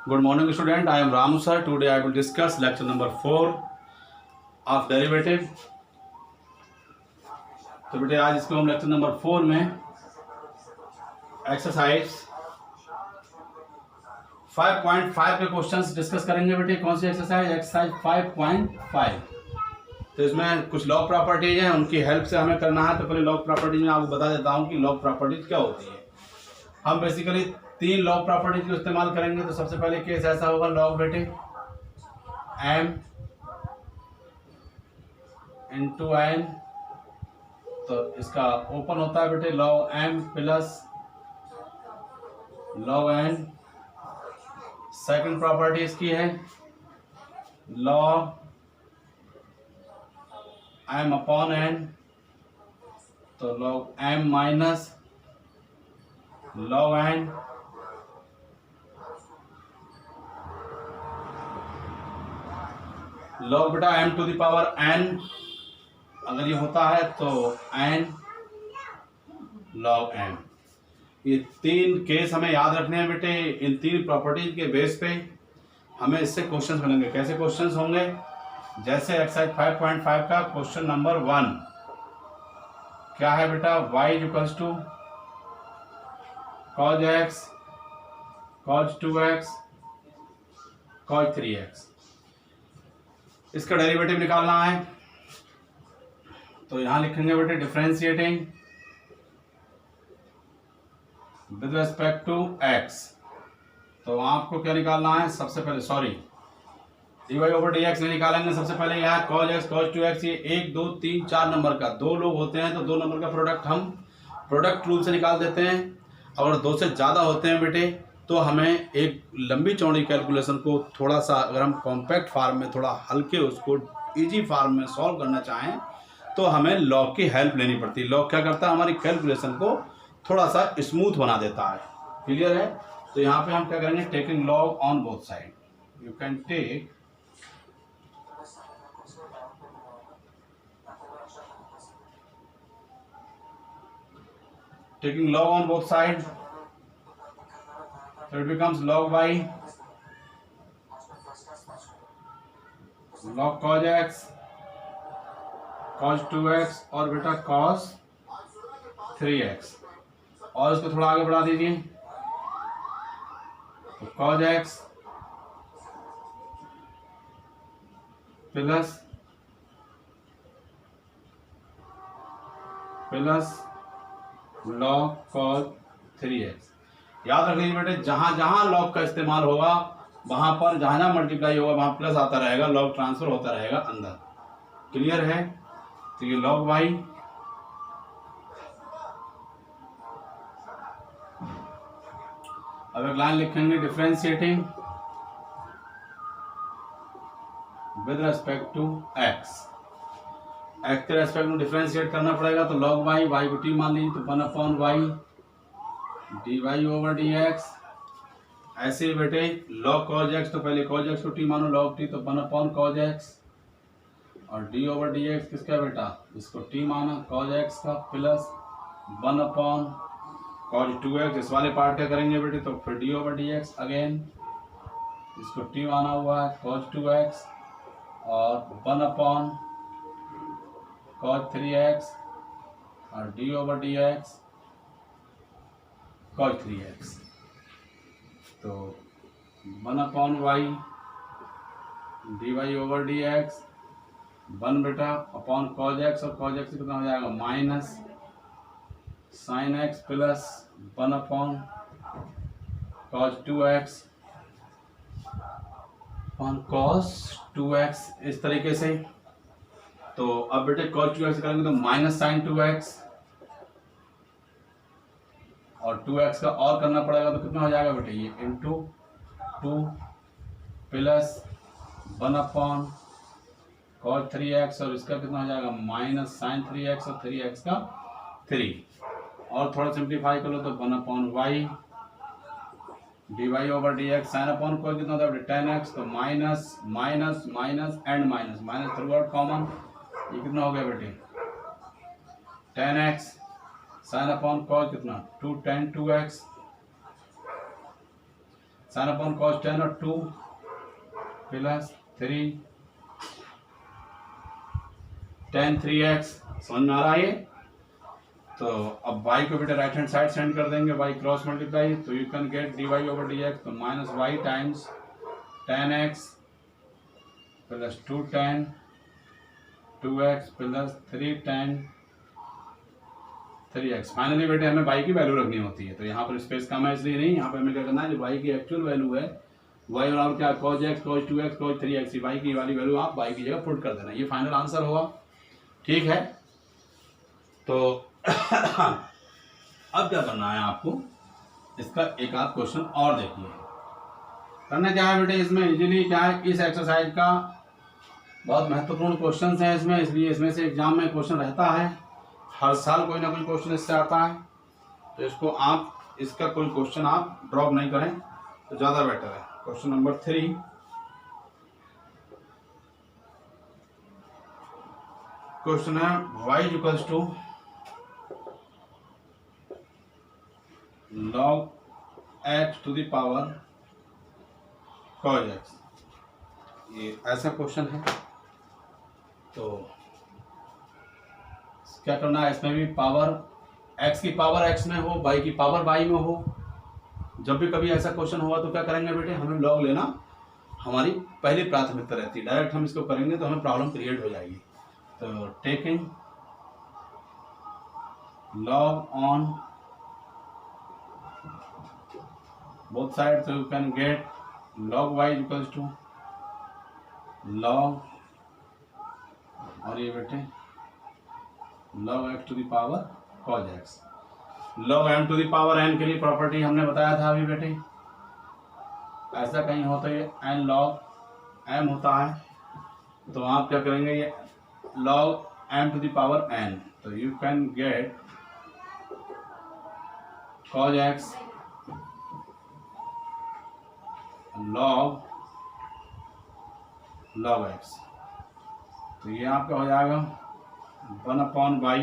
Good morning, student. I am Ramu sir. Today I will discuss lecture number 4 of derivative. तो बेटे आज इसको हम लेक्चर नंबर 4 में एक्सरसाइज 5.5 के क्वेश्चंस डिस्कस करेंगे बेटे। कौन सी एक्सरसाइज? एक्सरसाइज 5.5। तो इसमें कुछ लॉग प्रॉपर्टीज हैं, उनकी हेल्प से हमें करना है। तो पहले लॉग प्रॉपर्टीज में आपको बता देता हूँ कि लॉग प्रॉपर्टीज क्या होती है। हम बेसिकली 3 लॉग प्रॉपर्टीज को इस्तेमाल करेंगे। तो सबसे पहले केस ऐसा होगा, लॉग बेटे m इंटू एन। तो इसका ओपन होता है बेटे log m plus log n। Second property इसकी है लॉग m अपॉन n। तो log m minus log n। Log बेटा m to the power n अगर ये होता है तो n लॉग m। ये 3 केस हमें याद रखने हैं बेटे। इन 3 प्रॉपर्टीज के बेस पे हमें इससे क्वेश्चंस बनेंगे। कैसे क्वेश्चंस होंगे? जैसे एक्सरसाइज 5.5 का क्वेश्चन नंबर 1 क्या है बेटा? y equals to cos x cos 2x cos 3x। इसका डेरिवेटिव निकालना है। तो यहां लिखेंगे बेटे differentiating with respect to x। तो आपको क्या निकालना है? सबसे पहले dy ओवर dx नहीं निकालेंगे। सबसे पहले यहाँ cos x cos 2x, ये 1 2 3 4 नंबर का 2 लोग होते हैं तो 2 नंबर का प्रोडक्ट हम प्रोडक्ट रूल से निकाल देते हैं। अगर 2 से ज़्यादा होते हैं बेटे तो हमें एक लंबी चौड़ी कैलकुलेशन को थोड़ा सा, अगर हम कॉम्पैक्ट फार्म में थोड़ा हल्के उसको इजी फार्म में सॉल्व करना चाहें तो हमें लॉग की हेल्प लेनी पड़ती है। लॉग क्या करता है? हमारी कैलकुलेशन को थोड़ा सा स्मूथ बना देता है। क्लियर है? तो यहाँ पे हम क्या करेंगे? Taking log on both side. You can take taking log on both sides, so it becomes log y log cos x cos 2x और बेटा cos 3x। और इसको थोड़ा आगे बढ़ा दीजिए तो cos x plus log cos 3x। याद रख लीजिए बेटे, जहां जहां लॉग का इस्तेमाल होगा वहां पर जहां जहां मल्टीप्लाई होगा वहां प्लस आता रहेगा, लॉग ट्रांसफर होता रहेगा अंदर। क्लियर है? तो ये लॉग y अब एक लाइन लिखेंगे differentiating with respect to x। x के रेस्पेक्ट में डिफरेंशिएट करना पड़ेगा तो log y, y को t मान लीजिए तो 1 upon y dy over dx। ऐसे ही बेटे log cos x, तो पहले cos x को t मानो, log t तो 1 अपॉन cos x और d ओवर dx किसका बेटा? इसको t माना cos x का प्लस 1 अपॉन cos 2x। इस वाले पार्ट क्या करेंगे बेटे? तो फिर d ओवर dx अगेन, इसको t माना हुआ है cos 2x और 1 अपॉन cos 3x और d over dx cos 3x। तो 1 upon y dy over dx 1 बेटा अपॉन cos x और cos x कितना हो जाएगा? Minus sin x plus 1 upon cos 2x upon cos 2x। इस तरीके से। तो अब बेटे cos 2x करेंगे तो माइनस साइन 2x और 2x का और करना पड़ेगा तो कितना हो जाएगा बेटे? ये into 2 plus 1 upon cos 3x और इसका कितना हो जाएगा? माइनस साइन 3x और 3x का 3। और थोड़ा सिंप्लीफाई कर लो तो 1 upon y dy over dx। Sine upon को कितना होता है? 10x। तो minus minus minus and minus minus through out common. ये कितना हो गया बेटे? 10x साइन अपॉन कॉस कितना? 2 tan 2x sine upon cos tan और 2 प्लस 3 tan 3x। समझ में आ रहा है ये? तो अब y को बेटा राइट हैंड साइड सेंड कर देंगे, y क्रॉस मल्टीप्लाई, तो you can gate dy over dx, तो minus y times tan x plus 2 tan 2x plus 3 tan 3x। Finally बेटे हमें y की वैल्यू रखनी होती है, तो यहाँ पर स्पेस कम है इसलिए नहीं, यहाँ पे हमें क्या करना है, जो y की एक्चुअल वैल्यू है y बराबर क्या, cos x cos 2x cos 3x, y की वाली वैल्यू आप y की जगह पुट कर देना, ये फाइनल आंसर होगा। ठीक है, तो अब क्या करना है आपको, इसका एक आध क्वेश्चन और देखिए। करना क्या है बेटे, इसमें इजीली क्या है, इस एक्सरसाइज का बहुत महत्वपूर्ण क्वेश्चन है इसमें, इसलिए इसमें से एग्जाम में क्वेश्चन रहता है, हर साल कोई ना कोई क्वेश्चन इससे आता है, तो इसको आप, इसका कोई क्वेश्चन आप ड्रॉप नहीं करें तो ज़्यादा बेटर है। क्वेश्चन नंबर 3, क्वेश्चन है y equals to log x to the power cos x, ये ऐसा क्वेश्चन है। तो क्या करना है, इसमें भी पावर x की पावर x में हो, y की पावर y में हो। जब भी कभी ऐसा क्वेश्चन हुआ तो क्या करेंगे बेटे, हमें लॉग लेना हमारी पहली प्राथमिकता रहती है, डायरेक्ट हम इसको करेंगे तो हमें प्रॉब्लम क्रिएट हो जाएगी। तो taking log on both sides, so you can get log y equals to log, और ये बेटे log x to the power cos x। log m to the power n के लिए प्रॉपर्टी हमने बताया था अभी बेटे, ऐसा कहीं होता है n log m होता है, तो आप क्या करेंगे, ये log m to the power n, तो you can get cos x log x, तो ये आपका हो जाएगा 1/y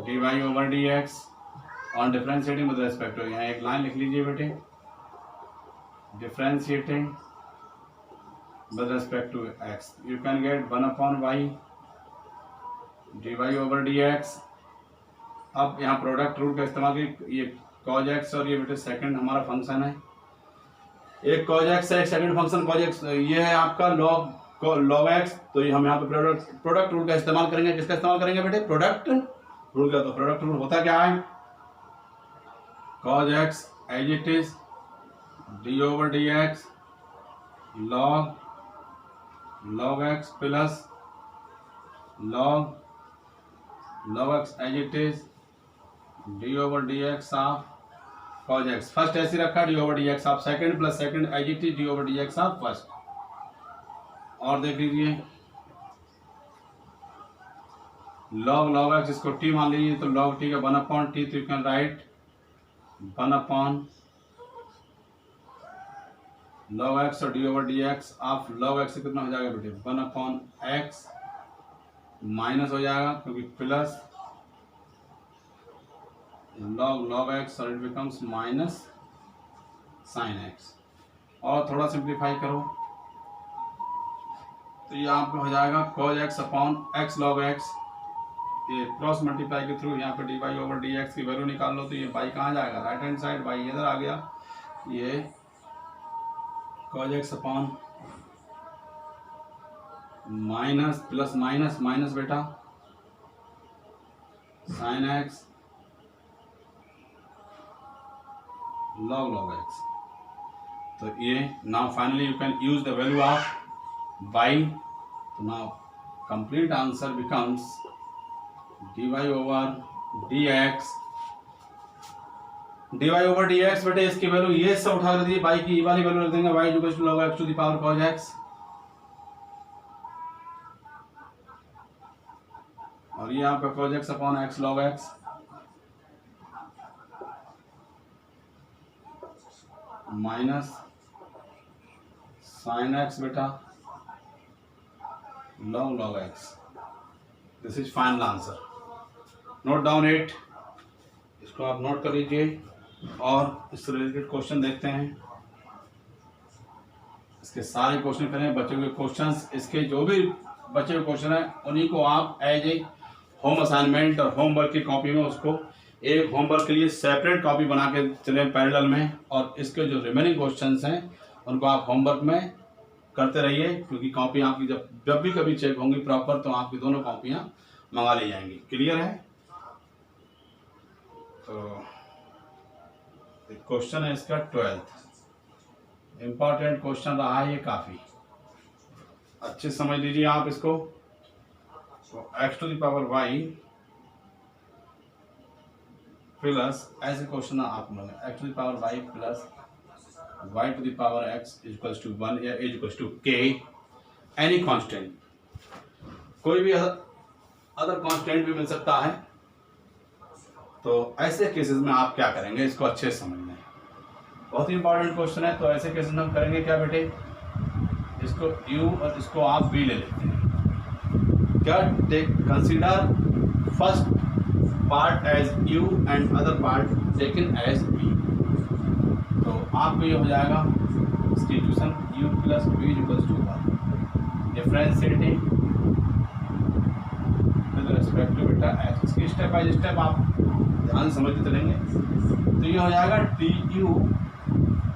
dy over dx on differentiating with respect to, यहाँ एक लाइन लिख लीजिए बेटे, differentiating with respect to x, you can get 1/y dy over dx। अब यहाँ प्रोडक्ट रूल का इस्तेमाल करिए, ये cos x और ये बेटे सेकंड हमारा फंक्शन है, एक cos x है, एक सेकंड फंक्शन cos x, ये है आपका log x, तो ये हम यहाँ पे प्रोडक्ट रूल का इस्तेमाल करेंगे। किसका इस्तेमाल करेंगे बेटे, प्रोडक्ट रूल का। तो प्रोडक्ट रूल होता क्या है, cos x as it is d over dx log x plus log x as it is d over dx of cos x। First ऐसे रखा d over dx of second plus second as it is d over dx of first. और देख लीजिए log x, इसको t मान लीजिए, तो log t का 1/t, तो you can write 1 log x और d over dx of log x से कितना हो जाएगा बेटे, 1/x माइनस हो जाएगा क्योंकि प्लस log x और it becomes minus sin x। और थोड़ा सिंप्लीफाई करो तो ये आपको हो जाएगा cos x upon x log x, ये क्रॉस मल्टीप्लाई के थ्रू यहाँ पे dy ओवर dx की वैल्यू निकाल लो, तो ये y कहाँ जाएगा, राइट हैंड साइड, y इधर आ गया, ये cos x upon minus plus minus minus बेटा sin x log x। तो ये now finally you can use the value of y, तो now complete answer becomes dy over dx, बेटे इसकी value ये से उठा कर दी, y की ये वाली वैल्यू रख देंगे, y equal to log x to the power cos x, और ये आपका cos x upon x log x minus sin x बेटा log x। This is final answer, note down it, इसको आप नोट कर लीजिए। और इससे रिलेटेड क्वेश्चन देखते हैं। इसके सारे क्वेश्चन करें, बचे हुए क्वेश्चंस, इसके जो भी बचे हुए क्वेश्चन हैं उन्हीं को आप एज ए होम असाइनमेंट और होमवर्क की कॉपी में उसको एक होमवर्क के लिए सेपरेट कॉपी बना के चलें पैरेलल में, और इसके जो रिमेनिंग क्वेश्चंस हैं उनको आप होमवर्क में करते रहिए, क्योंकि कॉपी आपकी जब भी कभी चेक होंगी प्रॉपर तो आपकी दोनों कॉपियाँ मंगा ली जाएंगी। क्लियर है? तो क्वेश्चन है इसका 12th, इम्पॉर्टेंट क्वेश्चन रहा है ये, काफ़ी अच्छे समझ लीजिए आप इसको। तो x to the power y plus, ऐसे क्वेश्चन आप लोग x to the power y plus y to the power x equals to 1 या equals to k any constant, कोई भी अदर कांस्टेंट भी मिल सकता है। तो ऐसे केसेस में आप क्या करेंगे, इसको अच्छे से समझना है, बहुत ही इंपॉर्टेंट क्वेश्चन है। तो ऐसे केसेस में हम करेंगे क्या बेटे, इसको u और इसको आप v ले लेते हैं। क्या consider first part as u and other part taken as v। तो आपको ये हो जाएगा substitution u plus v equals to 1, differentiating with respect to बेटा x। इसकी स्टेप बाय स्टेप आप ध्यान समझते चलेंगे। तो ये हो जाएगा du